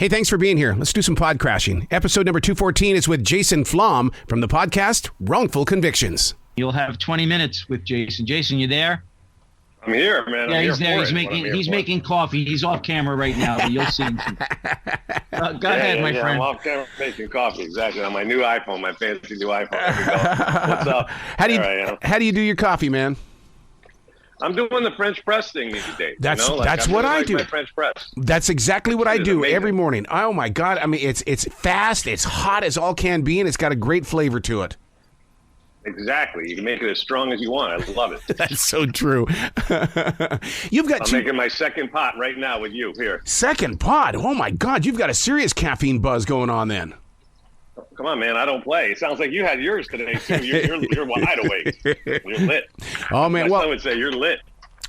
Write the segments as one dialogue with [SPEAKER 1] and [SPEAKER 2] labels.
[SPEAKER 1] Hey, thanks for being here. Let's do some pod crashing. Episode number 214 is with Jason Flom from the podcast Wrongful Convictions.
[SPEAKER 2] You'll have 20 minutes with Jason. Jason, you there?
[SPEAKER 3] I'm here, man.
[SPEAKER 2] Yeah,
[SPEAKER 3] he's
[SPEAKER 2] there. He's making coffee. He's off camera right now, but you'll see him. Go ahead, my friend.
[SPEAKER 3] I'm off camera making coffee. Exactly. On my new iPhone, my fancy new iPhone. There we go. What's up?
[SPEAKER 1] How do you do your coffee, man?
[SPEAKER 3] I'm doing the French press thing these days.
[SPEAKER 1] That's what I do.
[SPEAKER 3] My French press.
[SPEAKER 1] That's exactly what I do
[SPEAKER 3] amazing.
[SPEAKER 1] Every morning. Oh my God! I mean, it's fast, it's hot as all can be, and it's got a great flavor to it.
[SPEAKER 3] Exactly. You can make it as strong as you want. I love it.
[SPEAKER 1] That's so true. I'm
[SPEAKER 3] making my second pot right now with you here.
[SPEAKER 1] Second pot? Oh my God! You've got a serious caffeine buzz going on then.
[SPEAKER 3] Come on, man. I don't play. It sounds like you had yours today, too. You're wide awake. You're lit.
[SPEAKER 1] Oh, man.
[SPEAKER 3] My son would say you're lit.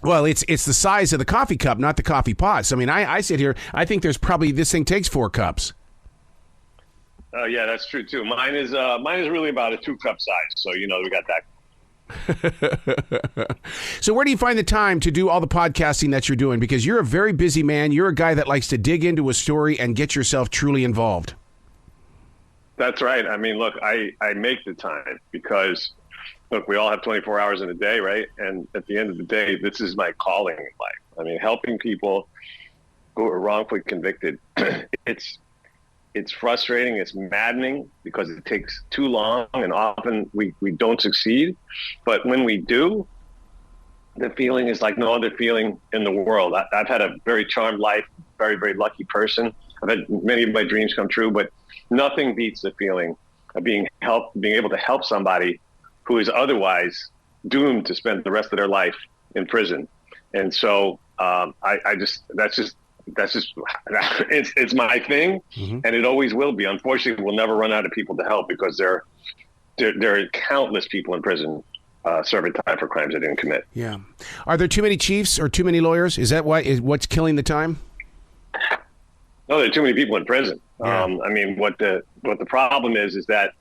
[SPEAKER 1] Well, it's the size of the coffee cup, not the coffee pots. I mean, I sit here. I think there's probably this thing takes 4 cups.
[SPEAKER 3] Oh, yeah, that's true, too. Mine is really about a 2-cup size. So, we got that.
[SPEAKER 1] So where do you find the time to do all the podcasting that you're doing? Because you're a very busy man. You're a guy that likes to dig into a story and get yourself truly involved.
[SPEAKER 3] That's right. I mean, look, I make the time because, look, we all have 24 hours in a day, right? And at the end of the day, this is my calling in life. I mean, helping people who are wrongfully convicted, it's frustrating. It's maddening because it takes too long and often we don't succeed. But when we do, the feeling is like no other feeling in the world. I've had a very charmed life, very, very lucky person. I've had many of my dreams come true, but nothing beats the feeling of being able to help somebody who is otherwise doomed to spend the rest of their life in prison. And so it's my thing, and it always will be. Unfortunately, we'll never run out of people to help because there are countless people in prison serving time for crimes they didn't commit.
[SPEAKER 1] Yeah. Are there too many chiefs or too many lawyers? Is that what's killing the time?
[SPEAKER 3] No, there are too many people in prison.
[SPEAKER 1] Yeah.
[SPEAKER 3] I mean, what the problem is that,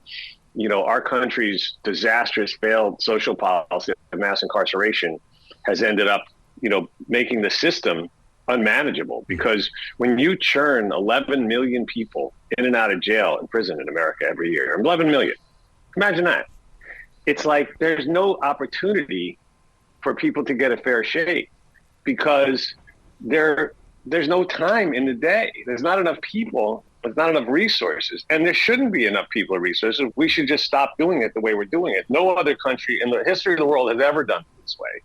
[SPEAKER 3] our country's disastrous failed social policy of mass incarceration has ended up, making the system unmanageable. Because when you churn 11 million people in and out of jail and prison in America every year, 11 million, imagine that. It's like there's no opportunity for people to get a fair shake because there's no time in the day. There's not enough people. There's not enough resources. And there shouldn't be enough people or resources. We should just stop doing it the way we're doing it. No other country in the history of the world has ever done it this way.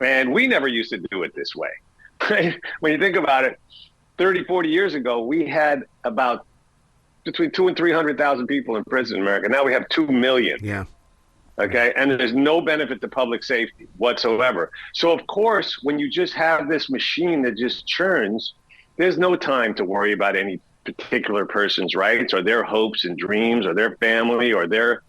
[SPEAKER 3] And we never used to do it this way. When you think about it, 30, 40 years ago, we had about between 200,000 and 300,000 people in prison in America. Now we have 2 million.
[SPEAKER 1] Yeah.
[SPEAKER 3] Okay. And there's no benefit to public safety whatsoever. So, of course, when you just have this machine that just churns, there's no time to worry about any particular person's rights or their hopes and dreams or their family or their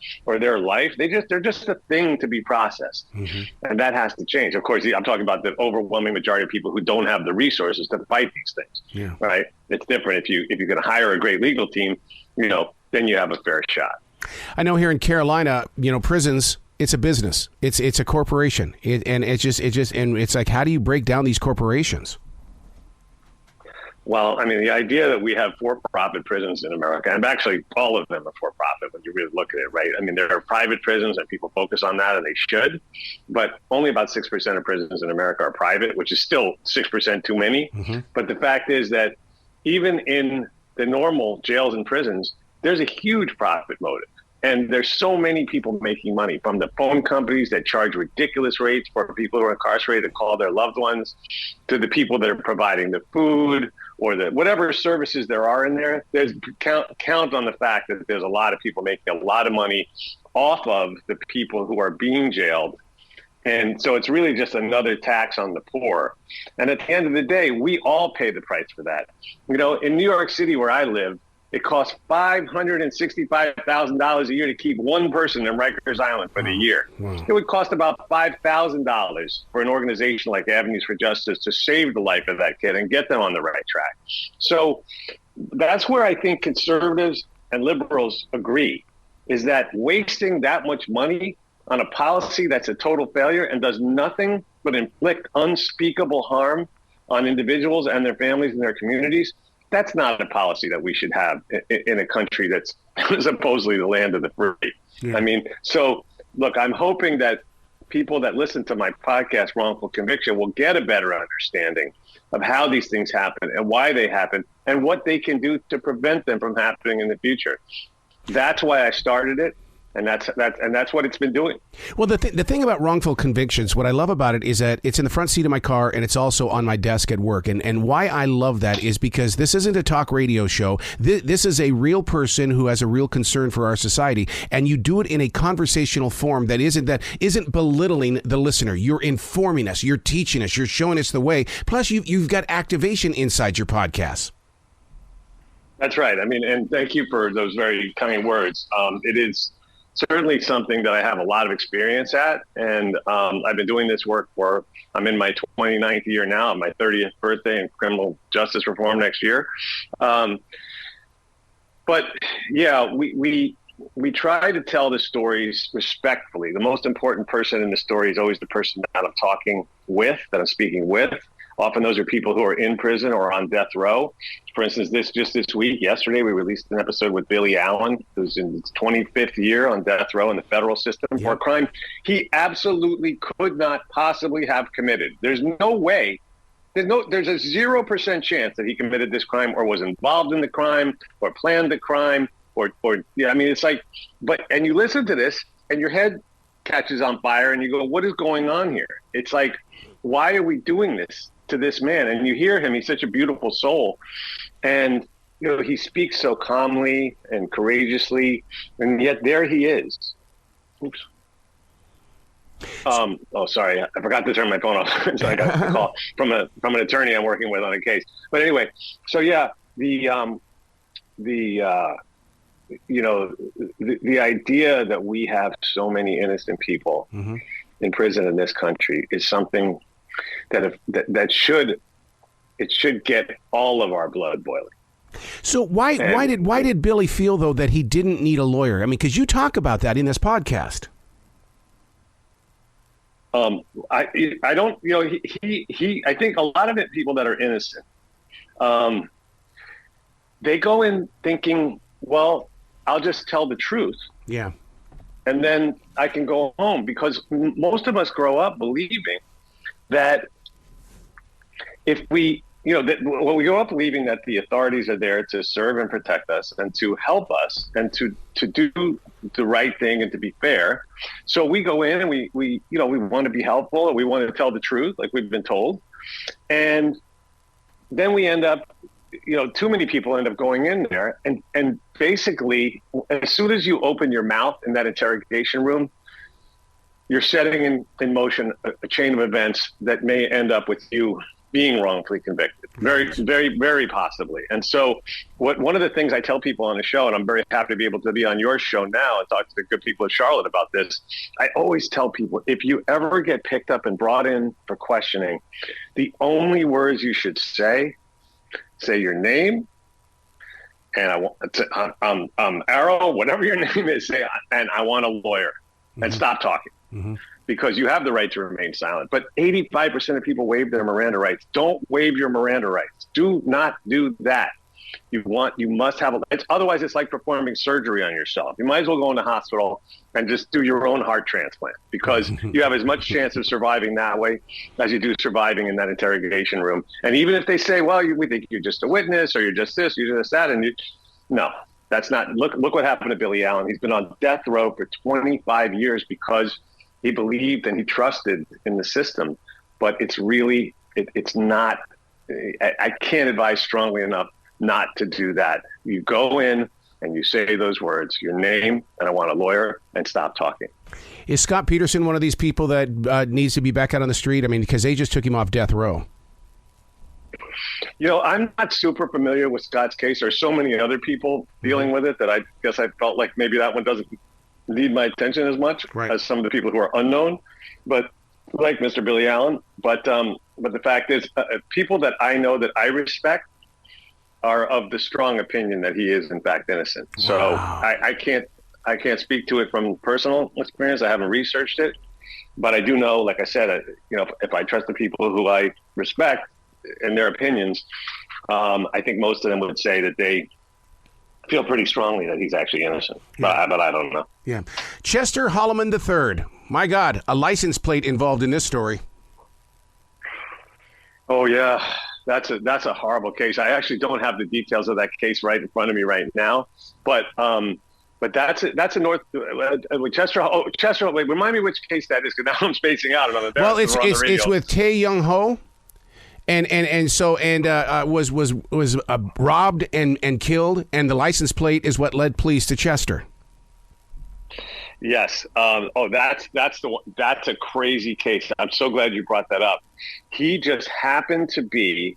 [SPEAKER 3] life. They're just a thing to be processed. And that has to change. Of course, I'm talking about the overwhelming majority of people who don't have the resources to fight these things. Yeah. Right. It's different if you can hire a great legal team, then you have a fair shot.
[SPEAKER 1] I know here in Carolina, prisons, it's a business. It's a corporation. And it's like, how do you break down these corporations?
[SPEAKER 3] Well, I mean, the idea that we have for-profit prisons in America, and actually all of them are for-profit when you really look at it, right? I mean, there are private prisons and people focus on that and they should, but only about 6% of prisons in America are private, which is still 6% too many. But the fact is that even in the normal jails and prisons, there's a huge profit motive. And there's so many people making money, from the phone companies that charge ridiculous rates for people who are incarcerated to call their loved ones, to the people that are providing the food or the whatever services there are in there. There's count on the fact that there's a lot of people making a lot of money off of the people who are being jailed. And so it's really just another tax on the poor. And at the end of the day, we all pay the price for that. In New York City, where I live, it costs $565,000 a year to keep one person in Rikers Island for the year. Wow. It would cost about $5,000 for an organization like Avenues for Justice to save the life of that kid and get them on the right track. So that's where I think conservatives and liberals agree, is that wasting that much money on a policy that's a total failure and does nothing but inflict unspeakable harm on individuals and their families and their communities That's not a policy that we should have in a country that's supposedly the land of the free. Yeah. I mean, so look, I'm hoping that people that listen to my podcast, Wrongful Conviction, will get a better understanding of how these things happen and why they happen and what they can do to prevent them from happening in the future. That's why I started it. And that's what it's been doing.
[SPEAKER 1] Well, the thing about wrongful convictions, what I love about it is that it's in the front seat of my car and it's also on my desk at work. And why I love that is because this isn't a talk radio show. This is a real person who has a real concern for our society. And you do it in a conversational form that isn't belittling the listener. You're informing us. You're teaching us. You're showing us the way. Plus, you've got activation inside your podcast.
[SPEAKER 3] That's right. I mean, and thank you for those very kind words. It is certainly something that I have a lot of experience at. And I've been doing this work I'm in my 29th year now, my 30th birthday in criminal justice reform next year. But yeah, we try to tell the stories respectfully. The most important person in the story is always the person that I'm speaking with. Often those are people who are in prison or on death row. For instance, yesterday, we released an episode with Billy Allen, who's in his 25th year on death row in the federal system for a crime he absolutely could not possibly have committed. There's no way. There's a 0% chance that he committed this crime or was involved in the crime or planned the crime it's like, and you listen to this and your head catches on fire and you go, what is going on here? It's like, why are we doing this to this man? And you hear him, he's such a beautiful soul. And, he speaks so calmly and courageously, and yet there he is. Oops. Sorry, I forgot to turn my phone off. So I got a call from an attorney I'm working with on a case. But anyway, so yeah, the idea that we have so many innocent people in prison in this country is something that should get all of our blood boiling.
[SPEAKER 1] So why did Billy feel though that he didn't need a lawyer? I mean, because you talk about that in this podcast.
[SPEAKER 3] I don't, I think a lot of people that are innocent, they go in thinking, well, I'll just tell the truth. Yeah. And then I can go home, because most of us grow up believing that if we, we grow up believing that the authorities are there to serve and protect us and to help us and to do the right thing and to be fair. So we go in and we want to be helpful and we want to tell the truth like we've been told. And then we end up, too many people end up going in there and basically as soon as you open your mouth in that interrogation room, you're setting in motion a chain of events that may end up with you being wrongfully convicted, very, very, very possibly. And so one of the things I tell people on the show, and I'm very happy to be able to be on your show now and talk to the good people of Charlotte about this, I always tell people, if you ever get picked up and brought in for questioning, the only words you should say your name, and I'm Arrow, whatever your name is, and I want a lawyer, and stop talking. Mm-hmm. Because you have the right to remain silent. But 85% of people waive their Miranda rights. Don't waive your Miranda rights. Do not do that. You must have otherwise it's like performing surgery on yourself. You might as well go in the hospital and just do your own heart transplant, because you have as much chance of surviving that way as you do surviving in that interrogation room. And even if they say, well, we think you're just a witness or you're just this, you're just that, no, that's not. Look what happened to Billy Allen. He's been on death row for 25 years because he believed and he trusted in the system, but it's really, it's not, I can't advise strongly enough not to do that. You go in and you say those words, your name, and I want a lawyer, and stop talking.
[SPEAKER 1] Is Scott Peterson one of these people that needs to be back out on the street? I mean, because they just took him off death row.
[SPEAKER 3] I'm not super familiar with Scott's case. There's so many other people dealing with it that I guess I felt like maybe that one doesn't need my attention as much as some of the people who are unknown, but like Mr. Billy Allen. But the fact is, people that I know that I respect are of the strong opinion that he is in fact innocent. Wow. So I can't speak to it from personal experience. I haven't researched it, but I do know, like I said, if I trust the people who I respect and their opinions, I think most of them would say that they feel pretty strongly that he's actually innocent, but I don't know.
[SPEAKER 1] Yeah. Chester Holloman III. My God, a license plate involved in this story.
[SPEAKER 3] Oh yeah, that's a horrible case. I actually don't have the details of that case right in front of me right now, but that's a North Chester. Oh, Chester. Wait, remind me which case that is, because now I'm spacing out.
[SPEAKER 1] Well, it's with Tae Young Ho. And was robbed and killed, and the license plate is what led police to Chester.
[SPEAKER 3] Yes. That's the one. That's a crazy case. I'm so glad you brought that up. He just happened to be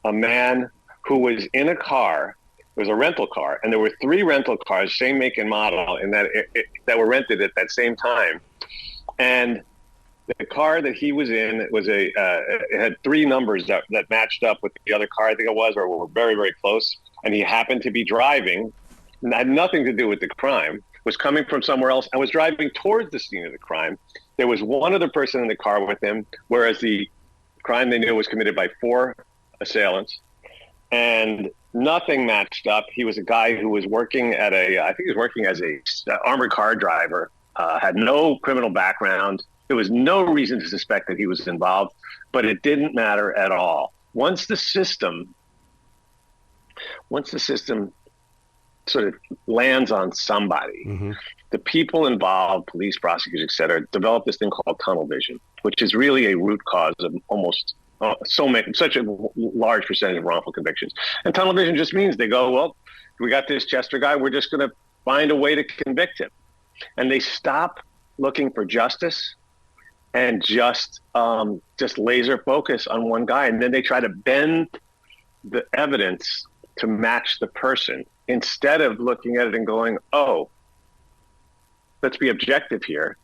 [SPEAKER 3] a man who was in a car. It was a rental car, and there were 3 rental cars, same make and model, and that were rented at that same time, and the car that he was in was it had 3 numbers that matched up with the other car, I think it was, or were very, very close. And he happened to be driving, and had nothing to do with the crime, was coming from somewhere else and was driving towards the scene of the crime. There was one other person in the car with him, whereas the crime they knew was committed by 4 assailants, and nothing matched up. He was a guy who was working at I think he was working as a armored car driver, had no criminal background. There was no reason to suspect that he was involved, but it didn't matter at all. Once the system sort of lands on somebody, the people involved, police, prosecutors, et cetera, develop this thing called tunnel vision, which is really a root cause of almost such a large percentage of wrongful convictions. And tunnel vision just means they go, well, we got this Chester guy, we're just going to find a way to convict him. And they stop looking for justice and just laser focus on one guy. And then they try to bend the evidence to match the person instead of looking at it and going, oh, let's be objective here.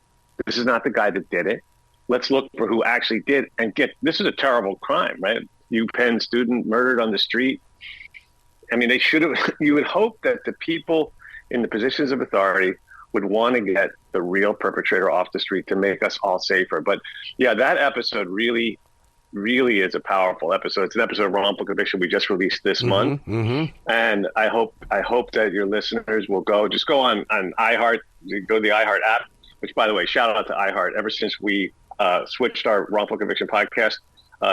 [SPEAKER 3] This is not the guy that did it. Let's look for who actually did and this is a terrible crime, right? UPenn student murdered on the street. I mean, you would hope that the people in the positions of authority would want to get the real perpetrator off the street to make us all safer. But yeah, that episode really, really is a powerful episode. It's an episode of Wrongful Conviction we just released this month. And I hope that your listeners will go on iHeart, go to the iHeart app, which, by the way, shout out to iHeart. Ever since we switched our Wrongful Conviction podcast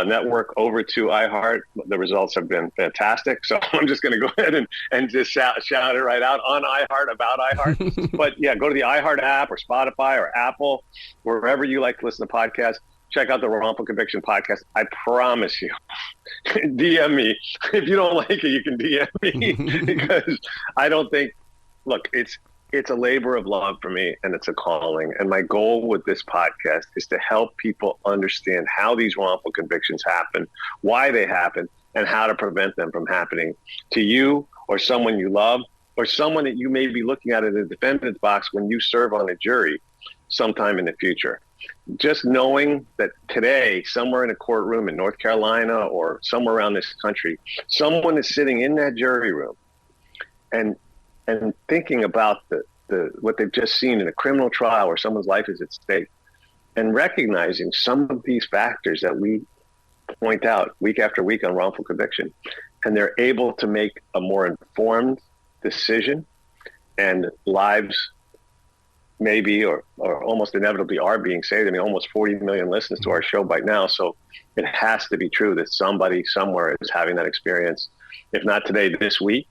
[SPEAKER 3] network over to iHeart, the results have been fantastic. So I'm just going to go ahead and just shout it right out on iHeart about iHeart. But yeah, go to the iHeart app or Spotify or Apple, wherever you like to listen to podcasts. Check out the Wrongful Conviction podcast. I promise you, DM me. If you don't like it, you can DM me because I don't think, look, it's a labor of love for me, and it's a calling. And my goal with this podcast is to help people understand how these wrongful convictions happen, why they happen, and how to prevent them from happening to you or someone you love or someone that you may be looking at in the defendant's box when you serve on a jury sometime in the future. Just knowing that today, somewhere in a courtroom in North Carolina or somewhere around this country, someone is sitting in that jury room and thinking about what they've just seen in a criminal trial where someone's life is at stake, and recognizing some of these factors that we point out week after week on wrongful conviction, and they're able to make a more informed decision, and lives maybe or almost inevitably are being saved. I mean, almost 40 million listens to our show by now, so it has to be true that somebody somewhere is having that experience, if not today, this week.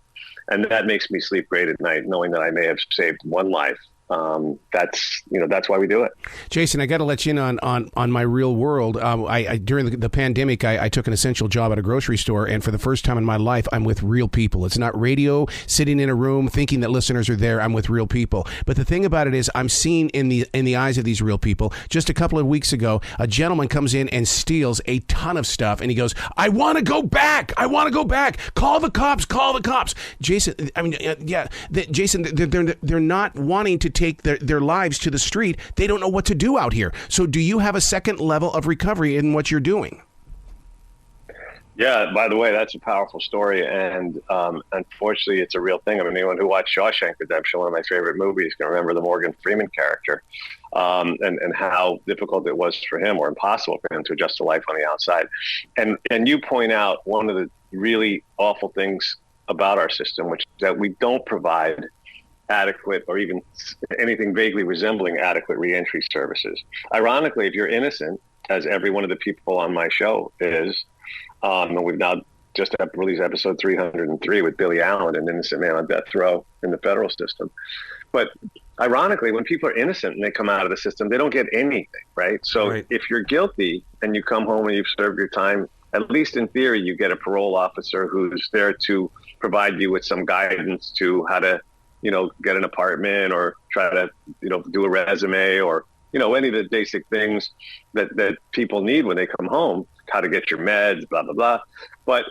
[SPEAKER 3] And that makes me sleep great at night, knowing that I may have saved one life. That's why we do it.
[SPEAKER 1] Jason, I got to let you in on my real world. I during the pandemic, I took an essential job at a grocery store, and for the first time in my life, I'm with real people. It's not radio, sitting in a room, thinking that listeners are there. I'm with real people. But the thing about it is, I'm seen in the eyes of these real people. Just a couple of weeks ago, a gentleman comes in and steals a ton of stuff, and he goes, "I want to go back. I want to go back. Call the cops. Call the cops." Jason, I mean, Jason, they're not wanting to take their lives to the street. They don't know what to do out here. So do you have a second level of recovery in what you're doing?
[SPEAKER 3] Yeah, by the way, that's a powerful story. And unfortunately, it's a real thing. I mean, anyone who watched Shawshank Redemption, one of my favorite movies, can remember the Morgan Freeman character and how difficult it was for him, or impossible for him, to adjust to life on the outside. And you point out one of the really awful things about our system, which is that we don't provide adequate or even anything vaguely resembling adequate reentry services. Ironically, if you're innocent, as every one of the people on my show is, and we've now just released episode 303 with Billy Allen, an innocent man on death row in the federal system. But ironically, when people are innocent and they come out of the system, they don't get anything, right? So if you're guilty and you come home and you've served your time, at least in theory, you get a parole officer who's there to provide you with some guidance to how to, get an apartment or try to, do a resume or, any of the basic things that people need when they come home, how to get your meds, blah, blah, blah. But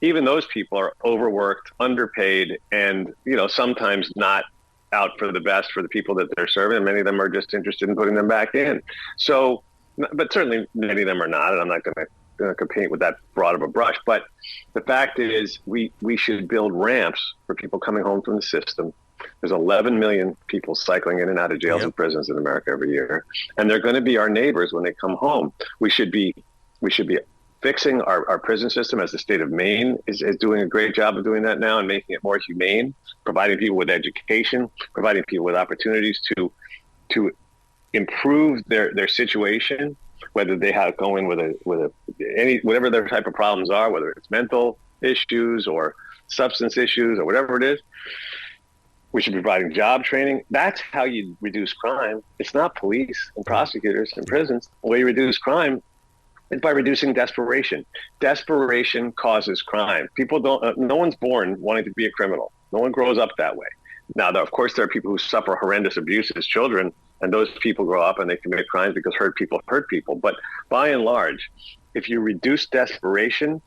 [SPEAKER 3] even those people are overworked, underpaid, and, sometimes not out for the best for the people that they're serving. And many of them are just interested in putting them back in. So, but certainly many of them are not. And I'm not going to paint with that broad of a brush. But the fact is we should build ramps for people coming home from the system. There's 11 million people cycling in and out of jails and prisons in America every year. And they're going to be our neighbors when they come home. We should be fixing our prison system, as the state of Maine is doing a great job of doing that now and making it more humane, providing people with education, providing people with opportunities to improve their situation, whether they have to go in with whatever their type of problems are, whether it's mental issues or substance issues or whatever it is. We should be providing job training. That's how you reduce crime. It's not police and prosecutors and prisons. The way you reduce crime is by reducing desperation. Desperation causes crime. People no one's born wanting to be a criminal. No one grows up that way. Now, of course, there are people who suffer horrendous abuse as children, and those people grow up and they commit crimes because hurt people hurt people. But by and large, if you reduce desperation,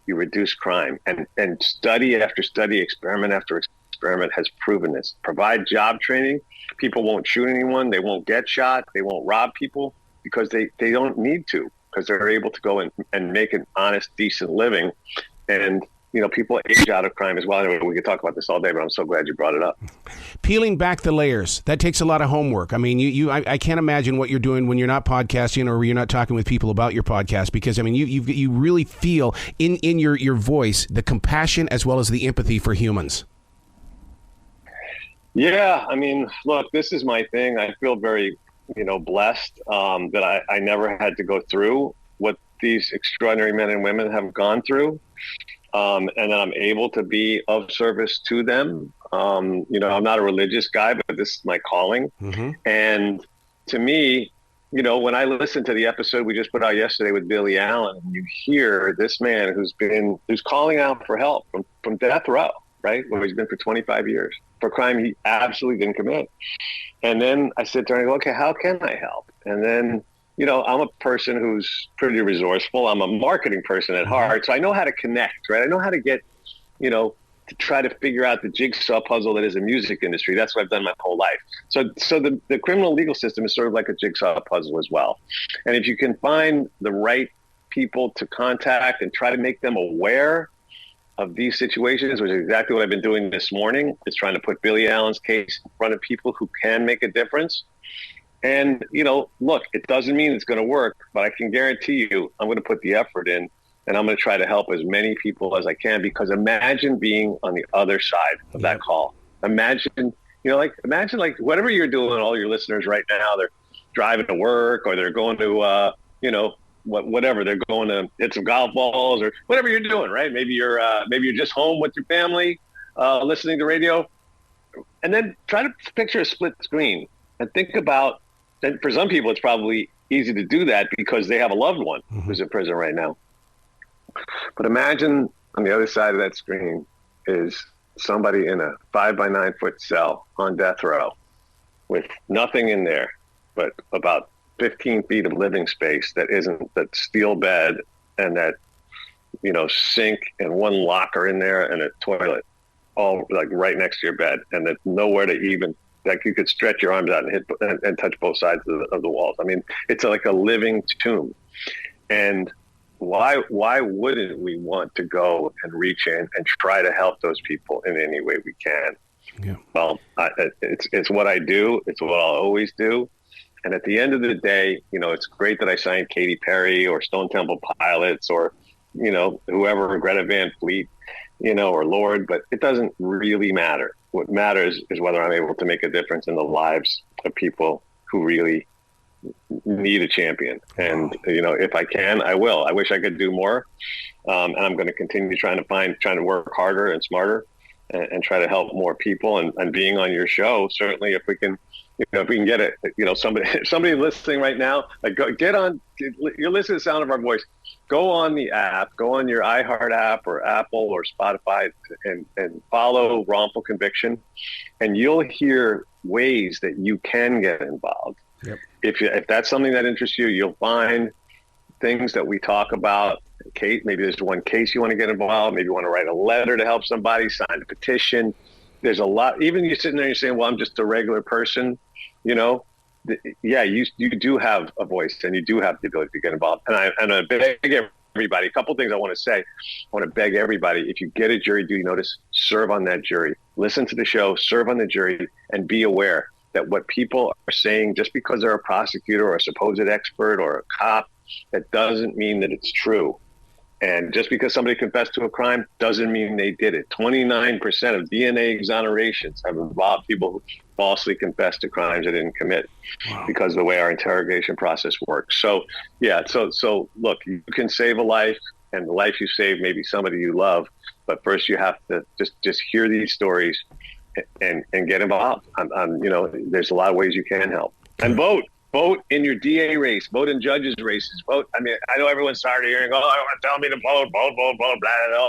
[SPEAKER 3] you reduce crime. And study after study, experiment after experiment has proven this. Provide job training. People won't shoot anyone. They won't get shot. They won't rob people because they don't need to, because they're able to go and make an honest, decent living. And, people age out of crime as well. Anyway, we could talk about this all day, but I'm so glad you brought it up.
[SPEAKER 1] Peeling back the layers, that takes a lot of homework. I mean, I can't imagine what you're doing when you're not podcasting or you're not talking with people about your podcast, because, I mean, you really feel in your voice the compassion as well as the empathy for humans.
[SPEAKER 3] Yeah, I mean, look, this is my thing. I feel very, blessed that I never had to go through what these extraordinary men and women have gone through. And that I'm able to be of service to them. I'm not a religious guy, but this is my calling. Mm-hmm. And to me, when I listen to the episode we just put out yesterday with Billy Allen, you hear this man who's calling out for help from death row, right? Where he's been for 25 years for a crime he absolutely didn't commit. And then I sit there and go, okay, how can I help? And then, I'm a person who's pretty resourceful. I'm a marketing person at heart. So I know how to connect, right? I know how to get, to try to figure out the jigsaw puzzle that is the music industry. That's what I've done my whole life. So the criminal legal system is sort of like a jigsaw puzzle as well. And if you can find the right people to contact and try to make them aware of these situations, which is exactly what I've been doing this morning, is trying to put Billy Allen's case in front of people who can make a difference. And, look, it doesn't mean it's going to work, but I can guarantee you I'm going to put the effort in, and I'm going to try to help as many people as I can, because imagine being on the other side of that call. Imagine whatever you're doing, all your listeners right now, they're driving to work or they're going to, whatever, they're going to hit some golf balls or whatever you're doing, right? Maybe you're just home with your family, listening to radio, and then try to picture a split screen and think about. And for some people, it's probably easy to do that because they have a loved one who's in prison right now. But imagine on the other side of that screen is somebody in a 5-by-9 foot cell on death row with nothing in there but about 15 feet of living space that steel bed and that, sink and one locker in there and a toilet all like right next to your bed, and that nowhere to even, like, you could stretch your arms out and hit and touch both sides of the walls. I mean, it's like a living tomb. And why wouldn't we want to go and reach in and try to help those people in any way we can? Yeah. Well, it's what I do. It's what I'll always do. And at the end of the day, it's great that I signed Katy Perry or Stone Temple Pilots or, whoever, Greta Van Fleet, or Lord, but it doesn't really matter. What matters is whether I'm able to make a difference in the lives of people who really need a champion. And, if I can, I will. I wish I could do more. And I'm going to continue trying to work harder and smarter and try to help more people. And being on your show, certainly if we can get it, somebody listening right now, like you're listening to the sound of our voice, go on the app, go on your iHeart app or Apple or Spotify and follow Wrongful Conviction. And you'll hear ways that you can get involved.
[SPEAKER 1] Yep.
[SPEAKER 3] If that's something that interests you, you'll find things that we talk about. Kate, maybe there's one case you want to get involved. Maybe you want to write a letter to help somebody, sign a petition. There's a lot. Even you sitting there, you're saying, well, I'm just a regular person. You do have a voice and you do have the ability to get involved. And I beg everybody, a couple of things I want to say. I want to beg everybody, if you get a jury duty notice, serve on that jury. Listen to the show, serve on the jury, and be aware that what people are saying, just because they're a prosecutor or a supposed expert or a cop, that doesn't mean that it's true. And just because somebody confessed to a crime doesn't mean they did it. 29% of DNA exonerations have involved people who falsely confessed to crimes they didn't commit. Wow. Because of the way our interrogation process works. So, so look, you can save a life, and the life you save may be somebody you love, but first you have to just hear these stories and get involved. There's a lot of ways you can help. And vote in your DA race, vote in judges races, vote. I mean, I know everyone's tired of hearing, I want to tell me to vote, blah, blah,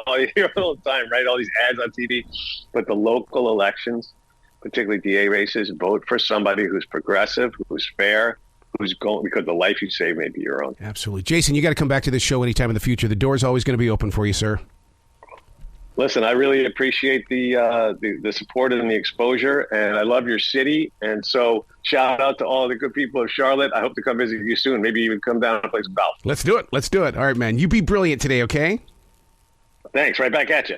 [SPEAKER 3] blah. You hear all the time, right? All these ads on TV. But the local elections, particularly DA races, vote for somebody who's progressive, who's fair, who's going, because the life you save may be your own.
[SPEAKER 1] Absolutely. Jason, you got to come back to this show anytime in the future. The door's always going to be open for you, sir.
[SPEAKER 3] Listen, I really appreciate the support and the exposure, and I love your city. And so shout out to all the good people of Charlotte. I hope to come visit you soon. Maybe even come down and play some golf.
[SPEAKER 1] Let's do it. All right, man. You be brilliant today, okay?
[SPEAKER 3] Thanks. Right back at you.